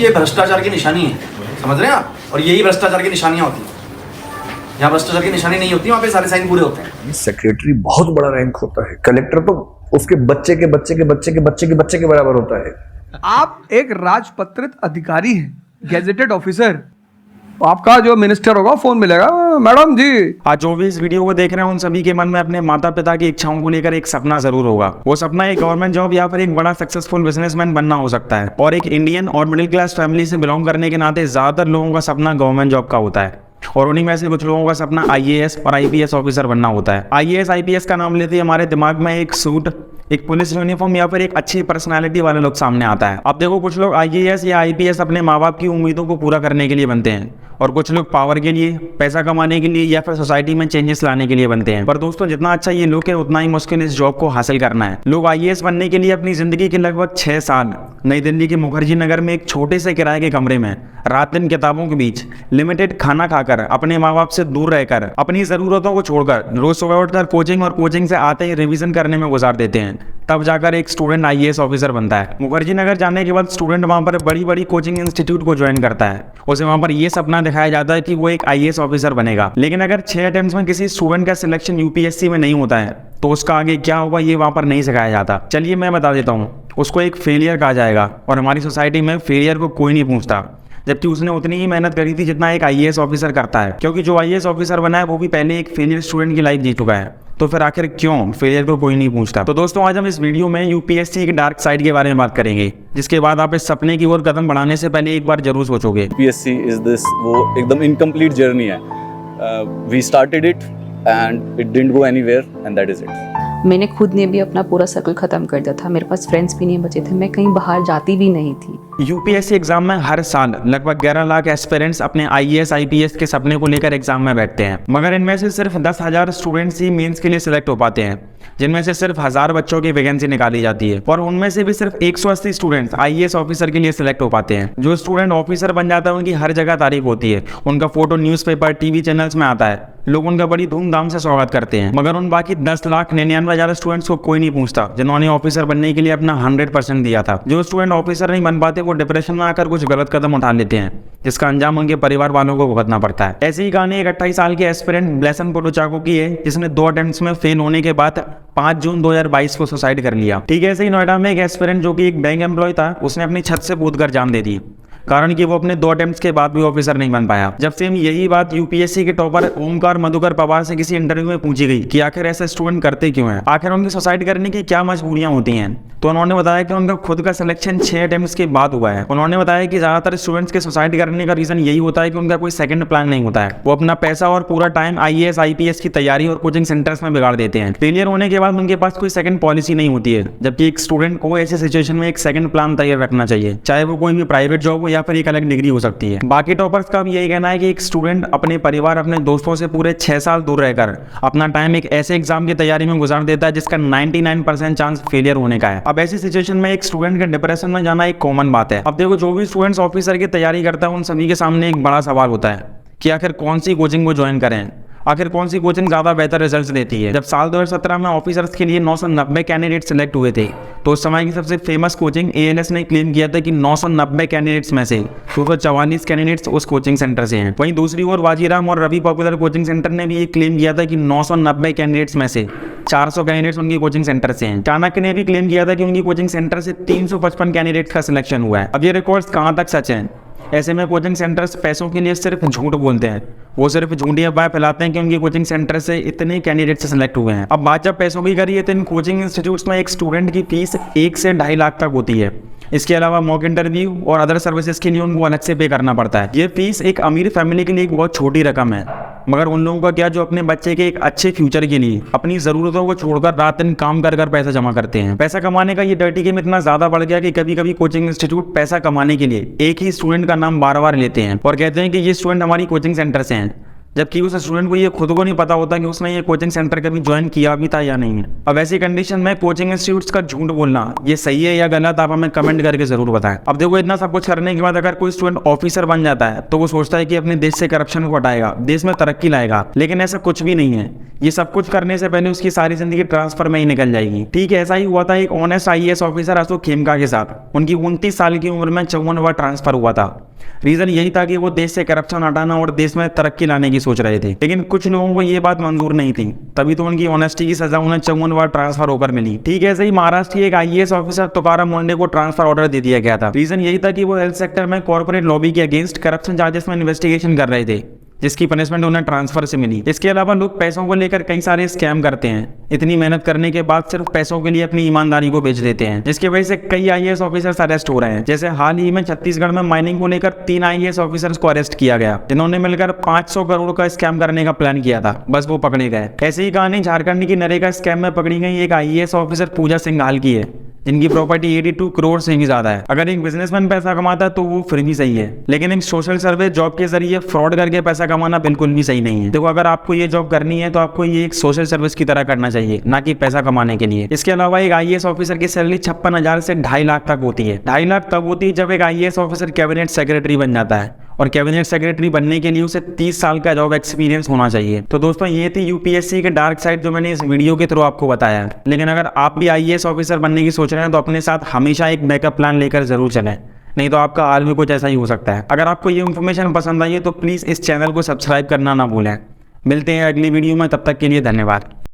ये भ्रष्टाचार की निशानी है, समझ रहे हैं आप? और यही भ्रष्टाचार की निशानियां होती हैं। जहाँ भ्रष्टाचार की निशानी नहीं होती वहाँ पे सारे साइन पूरे होते हैं। सेक्रेटरी बहुत बड़ा रैंक होता है, कलेक्टर तो उसके बच्चे के बच्चे के बच्चे के बच्चे के बच्चे के बराबर होता है। आप एक राजपत्रित अधिकारी हैं, गेजेटेड ऑफिसर, आपका जो मिनिस्टर होगा फोन मिलेगा, मैडम जी। आज जो भी इस वीडियो को देख रहे हैं उन सभी के मन में अपने माता पिता की इच्छाओं को लेकर एक सपना जरूर होगा। वो सपना एक गवर्नमेंट जॉब या फिर एक बड़ा सक्सेसफुल बिजनेसमैन बनना हो सकता है। और एक इंडियन और मिडिल क्लास फैमिली से बिलोंग करने के नाते ज्यादातर लोगों का सपना गवर्नमेंट जॉब का होता है। और उन्हीं में से कुछ लोगों का सपना आईएएस और आईपीएस ऑफिसर बनना होता है। आईएएस आईपीएस का नाम लेते ही हमारे दिमाग में एक सूट, एक पुलिस यूनिफॉर्म या फिर एक अच्छी पर्सनालिटी वाले लोग सामने आता है। अब देखो, कुछ लोग आईएएस या आईपीएस अपने माँ बाप की उम्मीदों को पूरा करने के लिए बनते हैं, और कुछ लोग पावर के लिए, पैसा कमाने के लिए या फिर सोसाइटी में चेंजेस लाने के लिए बनते हैं। पर दोस्तों, जितना अच्छा ये लोग है उतना ही मुश्किल इस जॉब को हासिल करना है। लोग आईएएस बनने के लिए अपनी जिंदगी के लगभग 6 साल नई दिल्ली के मुखर्जी नगर में एक छोटे से किराए के कमरे में रात दिन किताबों के बीच लिमिटेड खाना खाकर, अपने माँ बाप से दूर रहकर, अपनी जरूरतों को छोड़कर रोज सुबह उठकर कोचिंग और कोचिंग से आते ही रिवीजन करने में गुजार देते हैं। तब जाकर एक स्टूडेंट आईएएस ऑफिसर बनता है। मुखर्जी नगर जाने के बाद स्टूडेंट वहां पर बड़ी बड़ी कोचिंग इंस्टीट्यूट को ज्वाइन करता है। उसे वहां पर यह सपना दिखाया जाता है कि वो एक आईएएस ऑफिसर बनेगा। लेकिन अगर 6 अटेम्प्ट्स में किसी स्टूडेंट का सिलेक्शन यूपीएससी में नहीं होता है तो उसका आगे क्या होगा ये वहां पर नहीं सिखाया जाता। चलिए मैं बता देता हूँ, उसको एक फेलियर कहा जाएगा। और हमारी सोसाइटी में फेलियर को कोई नहीं पूछता, जबकि उसने उतनी ही मेहनत करी थी जितना एक आईएएस ऑफिसर करता है। क्योंकि जो आईएएस ऑफिसर बना है वो भी पहले एक फेलियर स्टूडेंट की लाइफ जी चुका है। तो फिर आखिर क्यों फेलियर को कोई नहीं पूछता? तो दोस्तों, आज हम इस वीडियो में यूपीएससी की डार्क साइड के बारे में बात करेंगे, जिसके बाद आप इस सपने की ओर कदम बढ़ाने से पहले एक बार जरूर सोचोगे। यूपीएससी इज दिस, वो एकदम इनकम्प्लीट जर्नी है। We started it and it didn't go anywhere and that is it. मैंने खुद ने भी अपना पूरा सर्कल ख़त्म कर दिया था, मेरे पास फ्रेंड्स भी नहीं बचे थे, मैं कहीं बाहर जाती भी नहीं थी। यूपीएससी एग्जाम में हर साल लगभग 11 लाख एस्पिरेंट्स अपने आईएएस आईपीएस के सपने को लेकर एग्जाम में बैठते हैं, मगर इनमें से सिर्फ 10,000 स्टूडेंट्स ही मेंस के लिए सिलेक्ट हो पाते हैं, जिनमें से सिर्फ 1000 बच्चों की वैकेंसी निकाली जाती है। और उनमें से भी सिर्फ 180 स्टूडेंट्स आईएएस ऑफिसर के लिए सिलेक्ट हो पाते हैं। जो स्टूडेंट ऑफिसर बन जाता है उनकी हर जगह तारीफ होती है, उनका फोटो न्यूज़पेपर, टीवी चैनल्स में आता है, लोग उनका बड़ी धूमधाम से स्वागत करते हैं। मगर उन बाकी 10,99,000 स्टूडेंट्स को कोई नहीं पूछता जिन्होंने ऑफिसर बनने के लिए अपना 100% दिया था। जो स्टूडेंट ऑफिसर नहीं बन पाते वो डिप्रेशन में आकर कुछ गलत कदम उठा लेते हैं, जिसका अंजाम उनके परिवार वालों को भुगतना पड़ता है। ऐसी ही कहानी एक 28 साल के एस्पिरेंट ब्लेसन पोटोचाको की है, जिसने 2 अटेम्प्ट्स में फेल होने के बाद 5 जून 2022 को सुसाइड कर लिया। ठीक है, ऐसे ही नोएडा में एक एस्पिरेंट जो कि एक बैंक एम्प्लॉय था, उसने अपनी छत से कूदकर जान दे दी, कारण कि वो अपने 2 अटेम्प्ट्स के बाद भी ऑफिसर नहीं बन पाया। जब सेम यही बात यूपीएससी के टॉपर ओमकार मधुकर पवार से किसी इंटरव्यू में पूछी गई कि आखिर ऐसे स्टूडेंट करते क्यों हैं, आखिर उनकी सुसाइड करने की क्या मजबूरियां होती हैं, तो उन्होंने बताया कि उनका खुद का सिलेक्शन 6 अटेम्प्ट्स के बाद हुआ है। उन्होंने बताया कि ज्यादातर स्टूडेंट्स के सुसाइड करने का रीजन यही होता है कि उनका कोई सेकंड प्लान नहीं होता है। वो अपना पैसा और पूरा टाइम आईएएस आईपीएस की तैयारी और कोचिंग सेंटर्स में बिगाड़ देते हैं। फेलियर होने के बाद उनके पास कोई सेकंड पॉलिसी नहीं होती है, जबकि एक स्टूडेंट को ऐसे सिचुएशन में एक सेकंड प्लान तैयार रखना चाहिए, चाहे वो कोई भी प्राइवेट जॉब हो या फिर एक अलग डिग्री हो सकती है। बाकी टॉपर्स का भी यही कहना है कि एक स्टूडेंट अपने परिवार, अपने दोस्तों से पूरे 6 साल दूर रहकर अपना टाइम एक ऐसे एग्जाम की तैयारी में गुजार देता है जिसका 99% चांस फेलियर होने का है। अब ऐसी सिचुएशन में एक स्टूडेंट के डिप्रेशन में जाना एक कॉमन बात है। अब देखो, जो भी स्टूडेंट्स ऑफिसर की तैयारी करता है उन सभी के सामने एक बड़ा सवाल होता है कि आखिर कौन सी कोचिंग को ज्वाइन करें, आखिर कौन सी कोचिंग ज़्यादा बेहतर रिजल्ट्स देती है। जब साल 2017 में ऑफिसर्स के लिए 990 कैंडिडेट सिलेक्ट हुए थे, तो उस समय की सबसे फेमस कोचिंग एएलएस ने क्लेम किया था कि 990 कैंडिडेट्स में से 244 कैंडिडेट्स उस कोचिंग सेंटर से हैं। वहीं दूसरी ओर वाजीराम और रवि पॉपुलर कोचिंग सेंटर ने भी ये क्लेम किया था कि 990 कैंडिडेट्स में से 400 कैंडिडेट्स उनकी कोचिंग सेंटर से हैं। चाणक्य ने भी क्लेम किया था कि उनकी कोचिंग सेंटर से 355 कैंडिडेट्स का सिलेक्शन हुआ है। अब ये रिकॉर्ड्स कहाँ तक सच हैं? ऐसे में कोचिंग सेंटर्स पैसों के लिए सिर्फ झूठ बोलते हैं, वो सिर्फ झूठी अफवाह फैलाते हैं कि उनकी कोचिंग सेंटर से इतने कैंडिडेट से सिलेक्ट हुए हैं। अब बात जब पैसों की करी है तो इन कोचिंग इंस्टीट्यूट्स में एक स्टूडेंट की फीस 1 से 2.5 लाख तक होती है। इसके अलावा मॉक इंटरव्यू और अदर सर्विसेज के लिए उनको अलग से पे करना पड़ता है। ये फीस एक अमीर फैमिली के लिए एक बहुत छोटी रकम है, मगर उन लोगों का क्या जो अपने बच्चे के एक अच्छे फ्यूचर के लिए अपनी ज़रूरतों को छोड़कर रात दिन काम कर पैसा जमा करते हैं। पैसा कमाने का ये डर्टी गेम इतना ज़्यादा बढ़ गया कि कभी कभी कोचिंग इंस्टीट्यूट पैसा कमाने के लिए एक ही स्टूडेंट का नाम बार बार लेते हैं और कहते हैं कि ये स्टूडेंट हमारी कोचिंग सेंटर से हैं, जबकि उस स्टूडेंट को ये खुद को नहीं पता होता कि उसने ये कोचिंग सेंटर कभी ज्वाइन किया भी था या नहीं है। अब ऐसी कंडीशन में कोचिंग इंस्टीट्यूट्स का झूठ बोलना ये सही है या गलत, आप हमें कमेंट करके जरूर बताएं। अब देखो, इतना सब कुछ करने के बाद अगर कोई स्टूडेंट ऑफिसर बन जाता है तो वो सोचता है कि अपने देश से करप्शन को हटाएगा, देश में तरक्की लाएगा, लेकिन ऐसा कुछ भी नहीं है। ये सब कुछ करने से पहले उसकी सारी जिंदगी ट्रांसफर में ही निकल जाएगी। ठीक है, ऐसा ही हुआ था एक honest IAS officer Ashok Khemka के साथ। उनकी 29 साल की उम्र में 54 बार ट्रांसफर हुआ था। रीजन यही था कि वो देश से करप्शन हटाना और देश में तरक्की लाने की सोच रहे थे, लेकिन कुछ लोगों को ये बात मंजूर नहीं थी, तभी तो उनकी ऑनेस्टी की सजा उन्हें 54 बार ट्रांसफर होकर मिली। ठीक है, ऐसे ही महाराष्ट्र की एक IAS ऑफिसर तुकाराम मुंडे को ट्रांसफर ऑर्डर दे दिया गया था। रीजन यही था कि वो हेल्थ सेक्टर में कॉर्पोरेट लॉबी के अगेंस्ट करप्शन चार्जेस में इन्वेस्टिगेशन कर रहे थे, जिसकी पनिशमेंट उन्हें ट्रांसफर से मिली। इसके अलावा लोग पैसों को लेकर कई सारे स्कैम करते हैं, इतनी मेहनत करने के बाद सिर्फ पैसों के लिए अपनी ईमानदारी को बेच देते हैं, जिसकी वजह से कई IAS ऑफिसर्स अरेस्ट हो रहे हैं। जैसे हाल ही में छत्तीसगढ़ में माइनिंग को लेकर 3 IAS ऑफिसर्स को अरेस्ट किया गया, जिन्होंने मिलकर 500 करोड़ का स्कैम करने का प्लान किया था, बस वो पकड़े गए। ऐसी ही कहानी झारखंड की नरेगा स्कैम में पकड़ी गई एक IAS ऑफिसर पूजा सिंघाल की है, जिनकी प्रॉपर्टी 82 करोड़ से भी ज्यादा है। अगर एक बिजनेसमैन पैसा कमाता है तो वो फिर भी सही है, लेकिन एक सोशल सर्विस जॉब के जरिए फ्रॉड करके पैसा कमाना बिल्कुल भी सही नहीं है। देखो, अगर आपको ये जॉब करनी है तो आपको ये एक सोशल सर्विस की तरह करना चाहिए, ना कि पैसा कमाने के लिए। इसके अलावा एक IAS ऑफिसर की सैलरी 56,000 से 2.5 लाख तक होती है। 2.5 लाख तब होती है जब एक IAS ऑफिसर कैबिनेट सेक्रेटरी बन जाता है, और कैबिनेट सेक्रेटरी बनने के लिए उसे 30 साल का जॉब एक्सपीरियंस होना चाहिए। तो दोस्तों, ये थी UPSC के डार्क साइड जो मैंने इस वीडियो के थ्रू आपको बताया। लेकिन अगर आप भी IAS ऑफिसर बनने की सोच रहे हैं तो अपने साथ हमेशा एक बैकअप प्लान लेकर जरूर चलें, नहीं तो आपका हाल में कुछ ऐसा ही हो सकता है। अगर आपको ये इन्फॉर्मेशन पसंद आई है तो प्लीज़ इस चैनल को सब्सक्राइब करना ना भूलें। मिलते हैं अगली वीडियो में, तब तक के लिए धन्यवाद।